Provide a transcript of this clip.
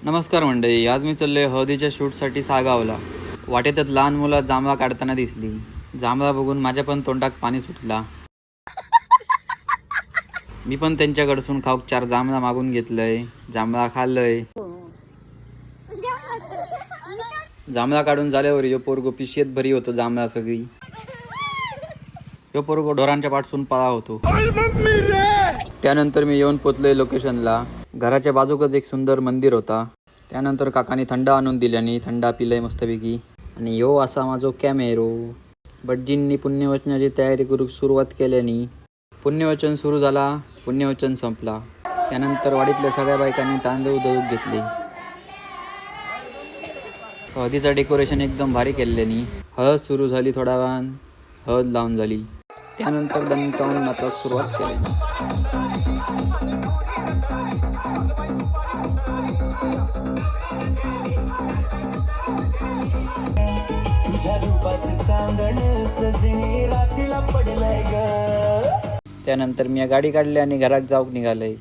नमस्कार मंडळी, आज मी चाललोय हळदीच्या शूटसाठी सागावला. वाटेतच लहान मुलं जांभळा काढताना दिसली. जांभळा बघून माझ्या पण तोंडात पाणी सुटला. मी पण त्यांच्याकडसून खाऊक 4 जांभळा मागून घेतलंय. जांभळा खाल्लंय. जांभळा काढून झाल्यावर यो पोरगो पिशेत भरी होतो जांभळा सगळी. यो पोरगो ढोरांच्या पाठसून पळा होतो. त्यानंतर मी येऊन पोचलोय लोकेशनला. घराच्या बाजूकच एक सुंदर मंदिर होता. त्यानंतर काकाने थंड आणून दिल्याने थंडा पिलंय मस्तपैकी. आणि यो असा माझो कॅमेरो. भटजींनी पुण्यवचनाची तयारी करूक सुरुवात केल्याने पुण्यवचन सुरू झाला, पुण्यवचन संपला. त्यानंतर वाडीतल्या सगळ्या बायकांनी तांदूळ दळूक घेतले. हळदीचं डेकोरेशन एकदम भारी केल्याने हळद सुरू झाली. थोड्या वेळान हळद लावून झाली. त्यानंतर दणकावून नाचाक सुरुवात केली. त्यानंतर मी गाडी काढली आणि घरात जाऊक निघालय.